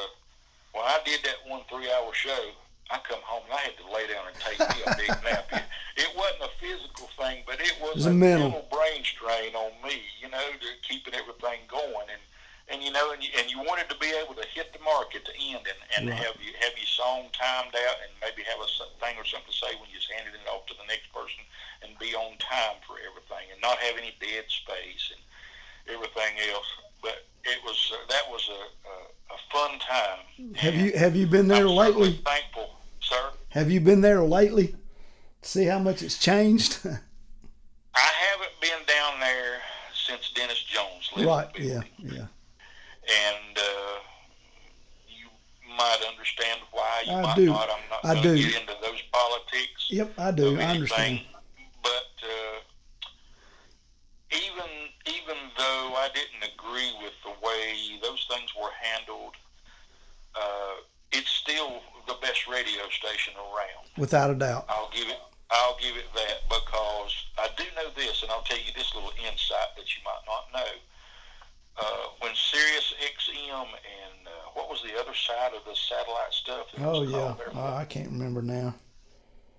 when I did that 1 3-hour show, I come home and I had to lay down and take me a big nap. It wasn't a physical thing, but it was a mental brain strain on me, to keeping everything going. And you wanted to be able to hit the mark at the end and have your song timed out and maybe have a thing or something to say when you just handed it off to the next person and be on time for everything and not have any dead space and everything else. But it was that was a fun time. Have you been there lately? I'm thankful, sir. Have you been there lately? See how much it's changed. I haven't been down there since Dennis Jones left. Right. Yeah. And you might understand why. You might do. not. I'm not going to get into those politics. Yep, I do. I understand. But even though I didn't agree with the way those things were handled, it's still the best radio station around. Without a doubt. I'll give it that, because I do know this, and I'll tell you this little insight that you might not know. When Sirius XM and what was the other side of the satellite stuff? Oh, yeah. I can't remember now.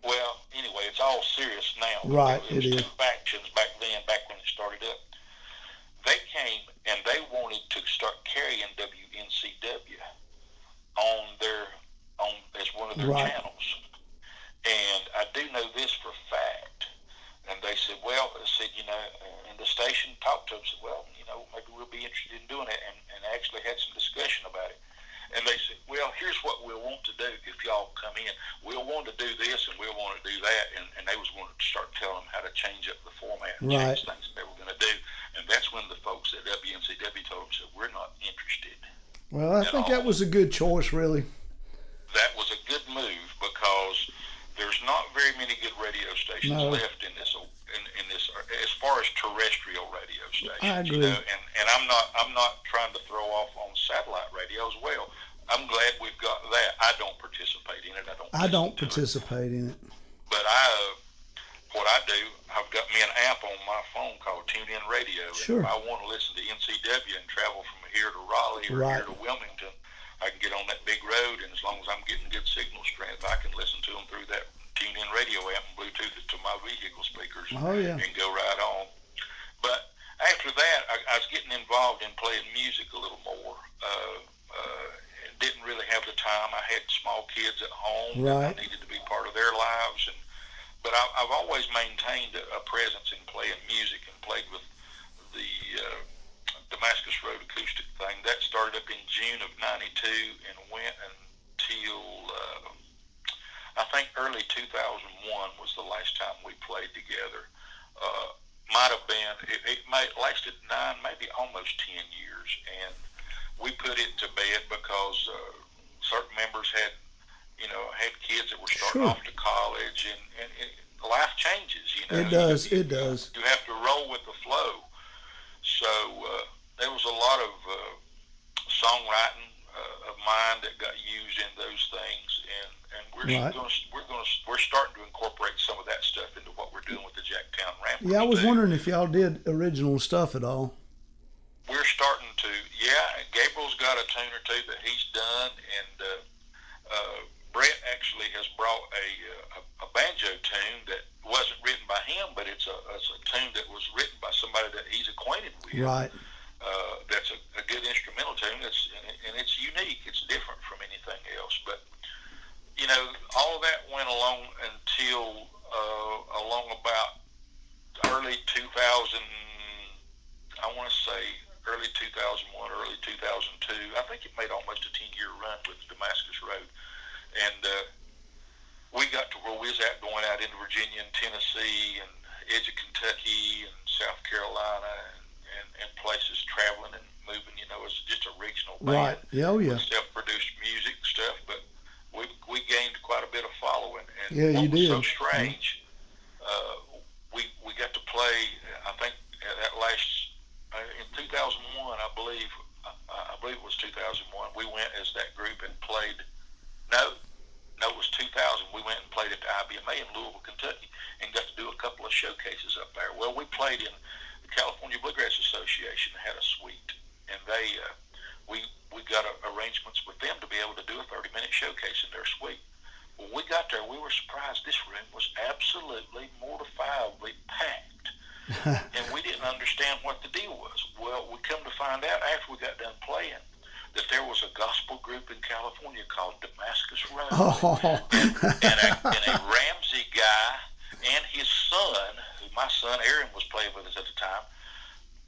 Well, anyway, it's all Sirius now. Right, it is. Two factions back then, back when it started up. They came and they wanted to start carrying WNCW as one of their channels. And I do know this for a fact. And they said, and the station talked to them, said, maybe we'll be interested in doing it, and actually had some discussion about it. And they said, here's what we'll want to do if y'all come in. We'll want to do this and we'll want to do that. And they was going to start telling them how to change up the format and change things that they were going to do. And that's when the folks at WNCW told them, said, we're not interested. Well, I think that was a good choice, really. That was a good move, because there's not very many good radio stations left in this as far as terrestrial radio stations. I agree. And I'm not trying to throw off on satellite radio as well. I'm glad we've got that. I don't participate in it. I don't participate in it. But what I do, I've got me an app on my phone called TuneIn Radio. Sure. If I want to listen to NCW and travel from here to Raleigh or here to Wilmington, I can get on that big road, and as long as I'm getting good signal strength, I can listen to them through that TuneIn Radio app and Bluetooth it to my vehicle speakers and go right on. But after that, I was getting involved in playing music a little more. Didn't really have the time. I had small kids at home. I needed to be part of their lives. But I've always maintained a presence in playing music, and played with the Damascus Road acoustic thing. That started up in June of '92 and went until I think early 2001 was the last time we played together. Might have been, it lasted 9, maybe almost 10 years, and we put it to bed because certain members had kids that were starting off to college, and life changes, It does. It does. You have to roll with the flow. So there was a lot of songwriting of mine that got used in those things, and we're starting to incorporate some of that stuff into what we're doing with the Jacktown Ramblers. Yeah, I was wondering if y'all did original stuff at all. We're starting to. Yeah, Gabriel's got a tune or two that he's done, and Brett actually has brought a banjo tune that wasn't written by him, but it's a tune that was written by somebody that he's acquainted with. Right. That's a good instrumental tune. And it's unique. It's different from anything else. But all of that went along until along about early 2000. I want to say early 2001, early 2002. I think it made almost a 10-year run with Damascus Road. And we got to where we was at going out into Virginia and Tennessee and edge of Kentucky and South Carolina and places, traveling and moving, as just a regional band. Right. Yeah, oh yeah. Self-produced music stuff, but we gained quite a bit of following. And yeah, you did. What was so strange, we got to play, I think that last, in 2001, I believe it was 2001, we went as that group and played. No, it was 2000. We went and played at the IBMA in Louisville, Kentucky, and got to do a couple of showcases up there. Well, we played in the California Bluegrass Association, had a suite, and we got arrangements with them to be able to do a 30-minute showcase in their suite. When we got there, we were surprised. This room was absolutely mortifiably packed, and we didn't understand what the deal was. Well, we come to find out after we got done playing that there was a gospel group in California called Damascus Road, and a Ramsey guy and his son, who my son Aaron was playing with us at the time,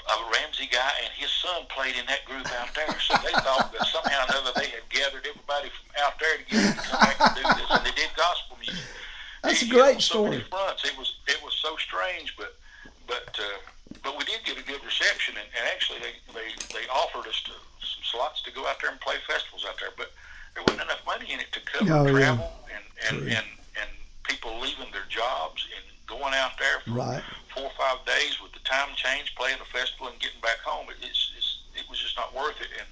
a Ramsey guy and his son played in that group out there. So they thought that somehow or another they had gathered everybody from out there together to come back and do this, and they did gospel music. That's a great story. Fronts. It was so strange, but we did get a good reception, and actually they offered us some slots to go out there and play festivals out there, but there wasn't enough money in it to cover travel and people leaving their jobs and going out there for 4 or 5 days with the time change, playing a festival and getting back home. It was just not worth it, and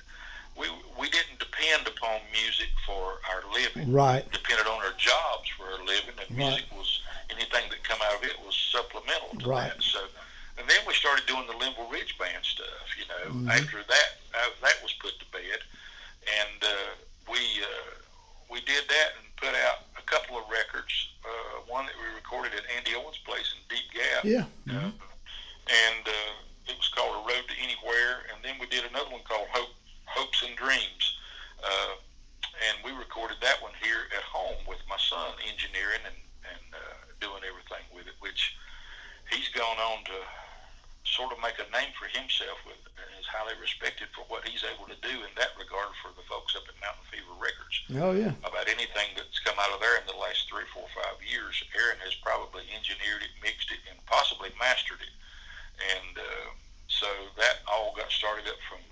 we didn't depend upon music for our living. Right. Depended on our jobs for our living, and music was anything that come out of it was supplemental to that. So, and then we started doing the Linville Ridge Band stuff. After that was put to bed, and we did that and put out a couple of records. One that we recorded at Andy Owens' place in Deep Gap. Yeah. And it was called A Road to Anywhere. And then we did another one called Hopes and Dreams. And we recorded that one here at home with my son, engineering and doing everything with it, which he's gone on to sort of make a name for himself with, and is highly respected for what he's able to do in that regard for the folks up at Mountain Fever Records. Oh, yeah. About anything that's come out of there in the last 3, 4, 5 years, Aaron has probably engineered it, mixed it, and possibly mastered it. And so that all got started up from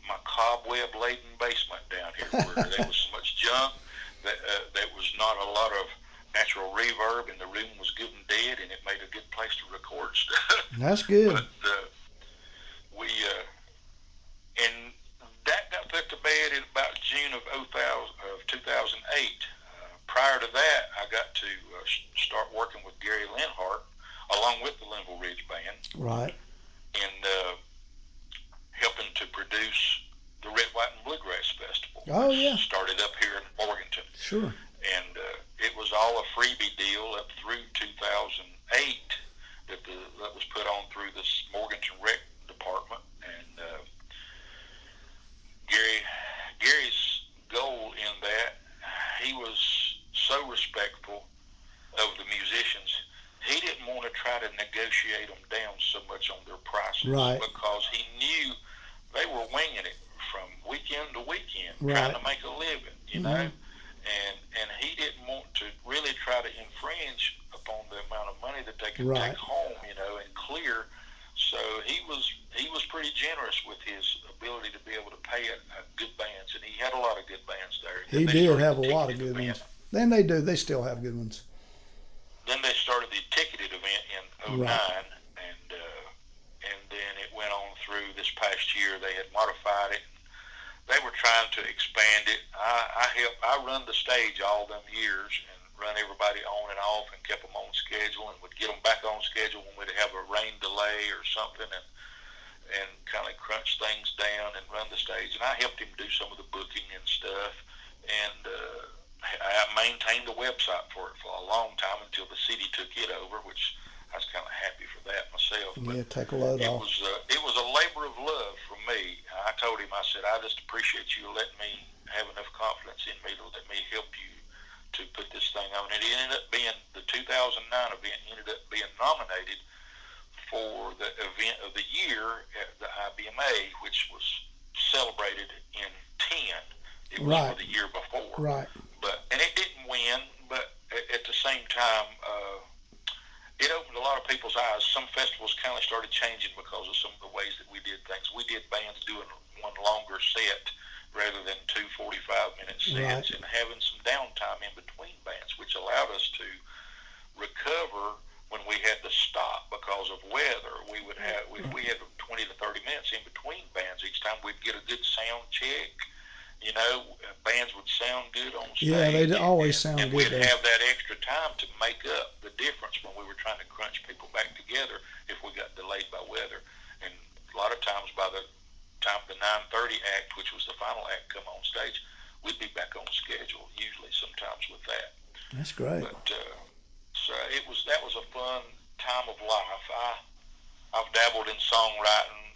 my cobweb-laden basement down here, where there was so much junk that there was not a lot of natural reverb, and the room was good and dead, and it made a good place to record stuff. That's good. But and that got put to bed in about June of 2008. Prior to that, I got to start working with Gary Linhart, along with the Linville Ridge Band. Right. And helping to produce the Red, White, and Bluegrass Festival. Oh, yeah. Started up here in Morganton. Sure. And it was all a freebie deal up through 2008 that was put on through this Morganton Rec Department. And Gary's goal in that, he was so respectful of the musicians. He didn't want to try to negotiate them down so much on their prices, right, because he knew they were winging it from weekend to weekend, Right. trying to make a living, you know. And he didn't want to really try to infringe upon the amount of money that they could Right. take home, you know, and clear. So he was pretty generous with his ability to be able to pay good bands, and he had a lot of good bands there. He Then they did started have a the lot of ticketed good event. ones. Then they do. They still have good ones. Then they started the ticketed event in '09, Right. and then it went on through this past year. They had modified it. They were trying to expand it. I run the stage all them years and run everybody on and off and kept them on schedule and would get them back on schedule when we'd have a rain delay or something, and kind of crunch things down and run the stage. And I helped him do some of the booking and stuff. And I maintained the website for it for a long time until the city took it over, which I was kind of happy for that myself. Yeah, But take a load it off. was a labor of love for me. I told him, I said, I just appreciate you letting me have enough confidence in me to let me help you to put this thing on. And it ended up being, the 2009 event ended up being nominated for the event of the year at the IBMA, which was celebrated in 10. It was Right. for the year before. Right. And it didn't win, but at the same time, it opened a lot of people's eyes. Some festivals kind of started changing because of some of the ways that we did things. We did bands doing one longer set rather than two 45-minute sets, Right. and having some downtime in between bands, which allowed us to recover when we had to stop because of weather. We would have, if we had 20 to 30 minutes in between bands each time, we'd get a good sound check. You know, bands would sound good on stage. Yeah, they always sound and good we'd there. have that extra time to make up the difference when we were trying to crunch people back together if we got delayed by weather. And a lot of times by the time the 9:30 act, which was the final act, come on stage, we'd be back on schedule, usually sometimes with that. That's great. But so that was a fun time of life. I've dabbled in songwriting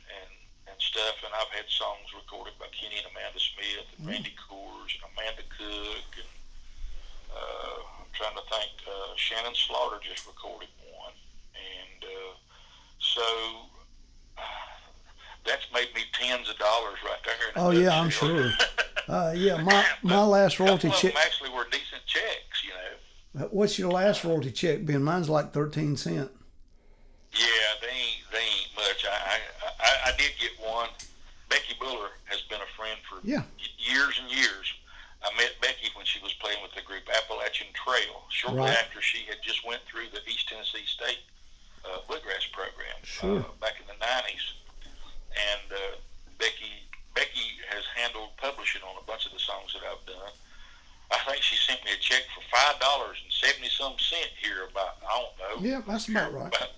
and stuff, and I've had songs recorded by Kenny and Amanda Smith and Randy Coors and Amanda Cook, and I'm trying to think, Shannon Slaughter just recorded one, and so that's made me tens of dollars right there. Oh yeah, I'm sure. Yeah, my last royalty check. check. Them actually were decent checks, you know. What's your last royalty check been? Mine's like 13 cents. Yeah, they ain't much. I did get one. Becky Buller has been a friend for years and years. I met Becky when she was playing with the group Appalachian Trail, shortly Right. after she had just went through the East Tennessee State Bluegrass program back in the 90s. And Becky has handled publishing on a bunch of the songs that I've done. I think she sent me a check for $5.70 here about, I don't know. Yeah, that's about right. About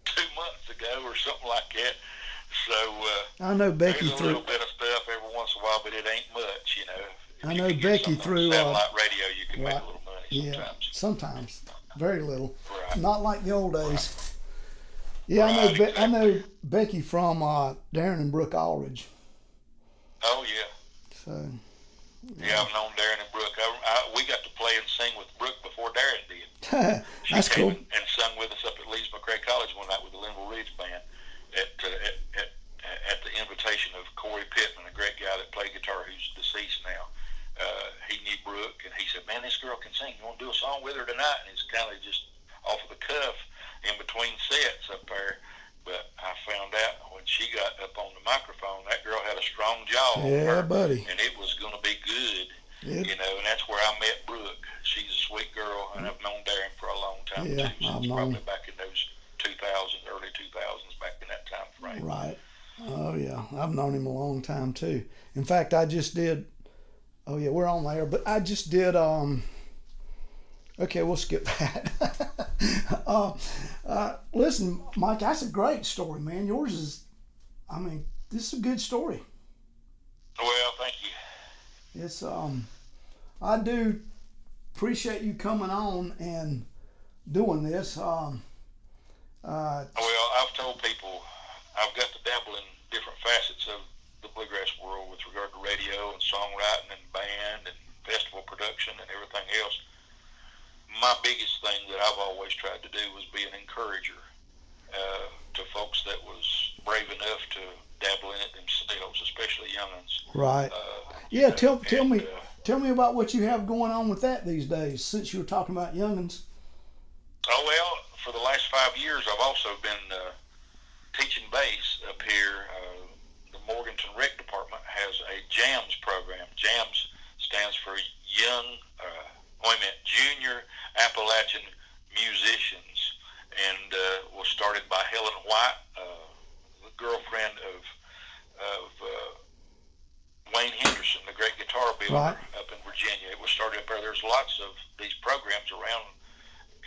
2 months ago or something like that. So I know Becky there's a little bit of stuff every once in a while, but it ain't much, you know. If I you know can get Becky something on through satellite radio, you can right. make a little money sometimes. Yeah, sometimes, very little. Right. Not like the old days. Yeah, Right, I know Becky from Darren and Brooke Aldridge. Oh yeah. So. Yeah, I've known Darren and Brooke. We got to play and sing with Brooke before Darren did. That's She came cool. and sung with us up at Leeds McRae College one night with the Linville Ridge Band at the invitation of Corey Pittman, a great guy that played guitar who's deceased now. He knew Brooke, and he said, "Man, this girl can sing. You want to do a song with her tonight?" And it's kind of just off of the cuff in between sets up there. But I found out when she got up on the microphone, that girl had a strong jaw on Yeah, her, buddy. and it was going to be good. It, You know, and that's where I met Brooke. She's a sweet girl, and I've known Darren for a long time, Yeah, too. I've Since known- probably back in those 2000s, early 2000s, back in that time frame. right. Oh yeah, I've known him a long time too. In fact, I just did. Oh yeah, we're on there, but I just did. Okay, we'll skip that. Listen, Mike, that's a great story, man. Yours is. I mean, this is a good story. Well, thank you. It's I do appreciate you coming on and doing this. Well, I've told people I've got to dabble in different facets of the bluegrass world with regard to radio and songwriting and band and festival production and everything else. My biggest thing that I've always tried to do was be an encourager to folks that was brave enough to dabble in it themselves, especially young'uns. Right. Yeah. Tell me about what you have going on with that these days. Since you were talking about young'uns. Oh well, for the last 5 years, I've also been teaching bass up here. The Morganton Rec Department has a JAMS program. JAMS stands for Junior Appalachian Musicians, and was started by Helen White, the girlfriend of Wayne Henderson, the great guitar builder up in Virginia. It was started up there. There's lots of these programs around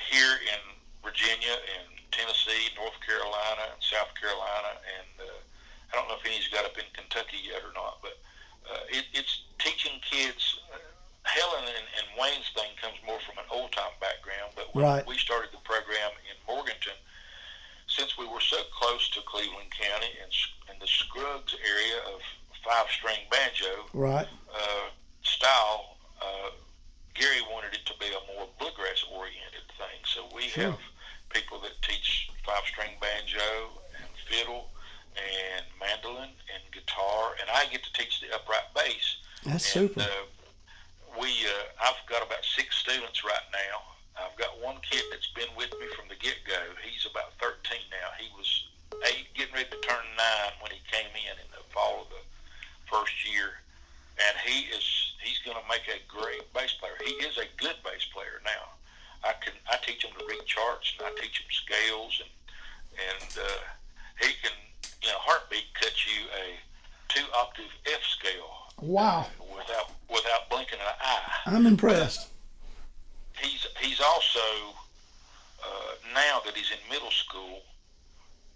here in Virginia and Tennessee, North Carolina, and South Carolina, and I don't know if any's got up in Kentucky yet or not, but it's teaching kids. Helen and Wayne's thing comes more from an old-time background, but when we started the program in Morganton, since we were so close to Cleveland County and the Scruggs area of five-string banjo style, Gary wanted it to be a more bluegrass-oriented thing. So we have people that teach five-string banjo and fiddle and mandolin and guitar, and I get to teach the upright bass. That's and, super. I've got about 6 students right now. I've got one kid that's been with me from the get-go. He's about 13 now. He was 8, getting ready to turn 9 when he came in the fall of the first year, and he's going to make a great bass player. He is a good bass player now. I teach him to read charts, and I teach him scales, and he can, heartbeat cut you a 2-octave F scale. Wow. Without blinking an eye. I'm impressed. He's also now that he's in middle school,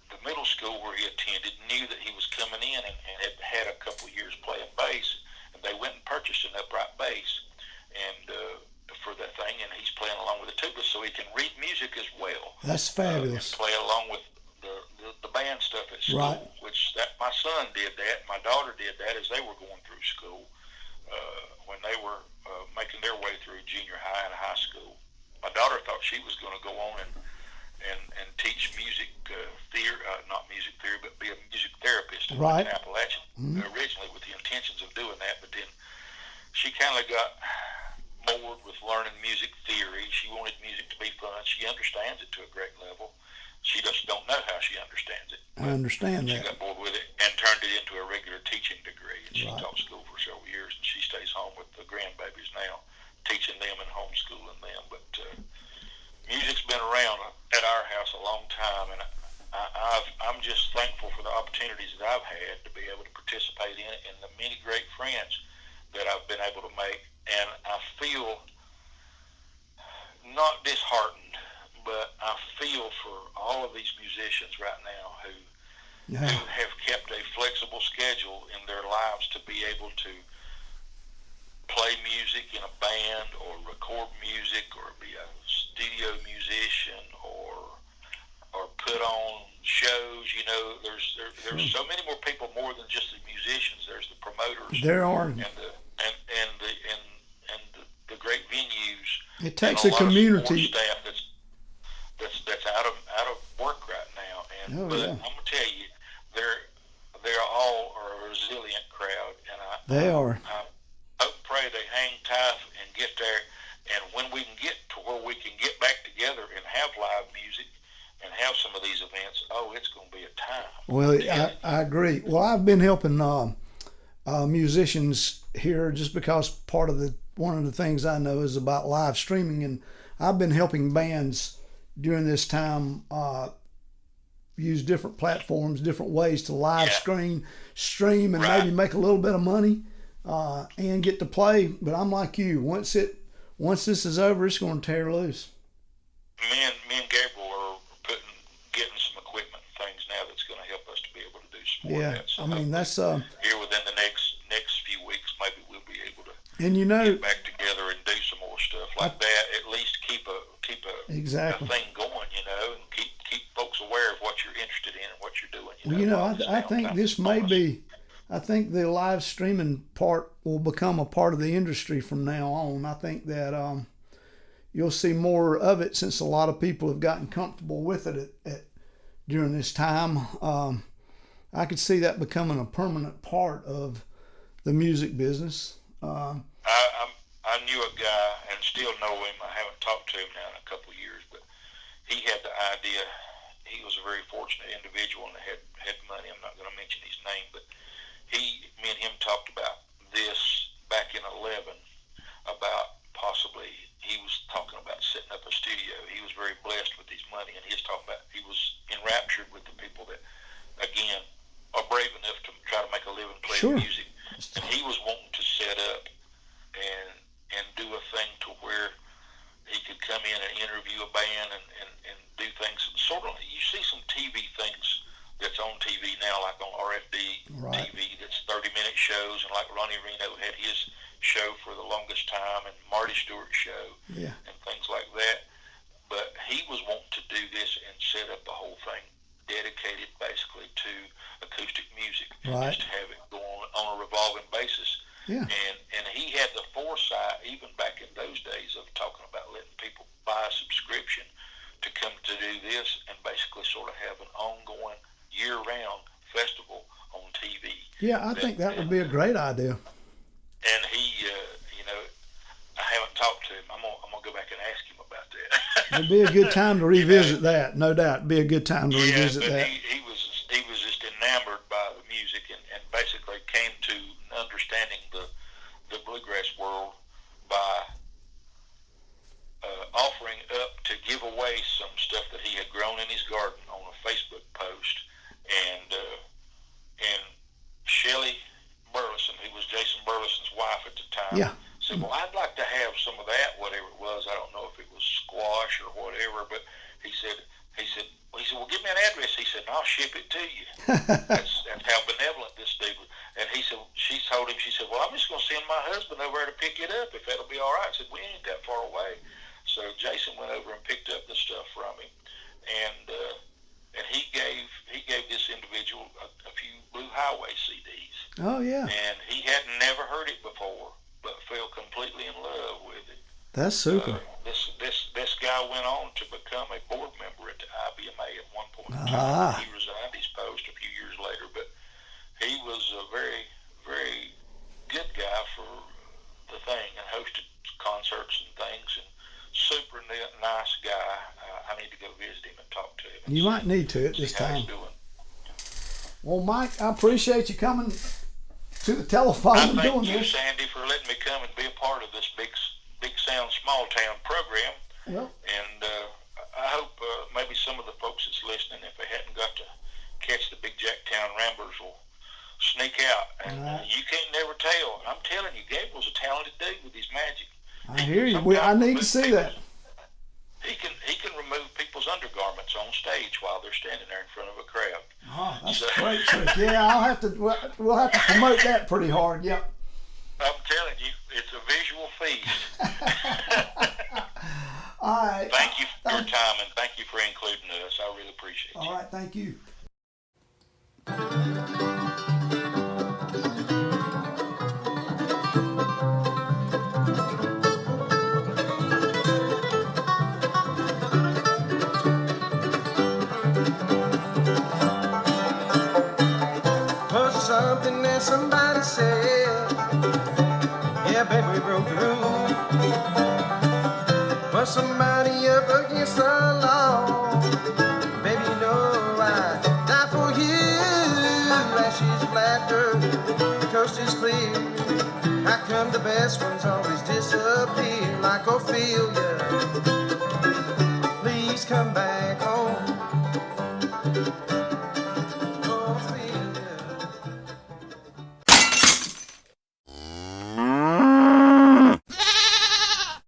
the middle school where he attended knew that he was coming in and had a couple of years playing bass, and they went and purchased an upright bass and for that thing, and he's playing along with the tuba, so he can read music as well. That's fabulous. And play along with the band stuff at school, which my son did that, my daughter did that as they were going through school. When they were making their way through junior high and high school, my daughter thought she was going to go on and teach music theory, not music theory, but be a music therapist in Appalachian, originally with the intentions of doing that. But then she kind of got bored with learning music theory. She wanted music to be fun. She understands it to a great level. She just don't know how she understands it. I understand that. She got bored with it and turned it into a regular teaching degree. And she taught school for several years, and she stays home with the grandbabies now, teaching them and homeschooling them. But music's been around at our house a long time, and I'm just thankful for the opportunities that I've had to be able to participate in it and the many great friends that I've been able to make. And I feel not disheartened, but I feel for all of these musicians right now who have kept a flexible schedule in their lives to be able to play music in a band or record music or be a studio musician or put on shows. There's so many more people more than just the musicians. There's the promoters. There are. And the great venues. It takes a community. Staff that's out of work right now, and I'm gonna tell you, they're all a resilient crowd, and I hope and pray they hang tight and get there, and when we can get to where we can get back together and have live music and have some of these events, it's going to be a time. Well, I agree. Well, I've been helping musicians here just because one of the things I know is about live streaming, and I've been helping bands during this time use different platforms, different ways to live stream and maybe make a little bit of money and get to play. But I'm like you, once this is over, it's going to tear loose. Me and Gabriel are getting some equipment and things now that's going to help us to be able to do some more of that. So I mean, that's here within the next few weeks, maybe we'll be able to get back together and do some more stuff like that. At least keep a thing going, and keep folks aware of what you're interested in and what you're doing. I think this may be. I think the live streaming part will become a part of the industry from now on. I think that you'll see more of it since a lot of people have gotten comfortable with it during this time. I could see that becoming a permanent part of the music business. I knew a guy and still know him. I haven't talked to him now in a couple of years, but he had the idea. He was a very fortunate individual and had money. I'm not going to mention his name, but me and him talked about this back in 11, about possibly, he was talking about setting up a studio. He was very blessed with his money, and he was talking about, he was enraptured with the people that, again, are brave enough to try to make a living playing music. And he was wanting to set up and do a thing to where he could come in and interview a band and do things. Sort of, you see some TV things that's on TV now, like on RFD TV, that's 30-minute shows, and like Ronnie Reno had his show for the longest time, and Marty Stewart's show, and things like that. But he was wanting to do this and set up the whole thing dedicated basically to acoustic music, just to have it go on a revolving basis. And he had the foresight, even back in those days, of talking about letting people buy a subscription to come to do this and basically sort of have an ongoing year-round festival on TV. Yeah, I think that would be a great idea. And he, I haven't talked to him. I'm gonna go back and ask him about that. It'd be a good time to revisit that, no doubt. It'd be a good time to revisit that. He was just enamored by the music and basically came to understanding the bluegrass world by offering up to give away some stuff that he had grown in his garden on a Facebook post, and Shelley Burleson, who was Jason Burleson's wife at the time, said, well, I'd like to have some of that, whatever it was. I don't know if it was squash or whatever, but he said, well, give me an address. He said, and I'll ship it to you. That's how benevolent this dude was. And he said, she told him, she said, well, I'm just going to send my husband over there to pick it up if that'll be all right. I said, we ain't that far away. So Jason went over and picked up the stuff from him, and he gave this individual a few Blue Highway CDs. Oh yeah. And he had never heard it before, but fell completely in love with it. That's super. This guy went on to become a board member at the IBMA at one point in time. He resigned his post a few years later, but he was a very, very good guy for the thing and hosted concerts and things, and super nice guy. I need to go visit him and talk to him. You might need to at this time. Well, Mike, I appreciate you coming to the telephone and doing this. Thank you, Sandy, for letting me come and be a part of this Big Sound Small Town program. Well, and I hope maybe some of the folks that's listening, if they hadn't got to catch the big Jacktown Ramblers, will sneak out. And you can't never tell. I'm telling you, Gabriel's a talented dude with his magic. I hear you. I need to see that. He can remove people's undergarments on stage while they're standing there in front of a crowd. Oh, that's a great trick. Yeah, we'll have to promote that pretty hard. Yep. I'm telling you, it's a visual feast. All right. Thank you for your time, and thank you for including us. I really appreciate it. All right, thank you. Was something that somebody said? Yeah, baby, we broke the rule. Was somebody up against the law? Baby, you know I die for you. Ashes of laughter, the coast is clear. How come the best ones always disappear like Ophelia?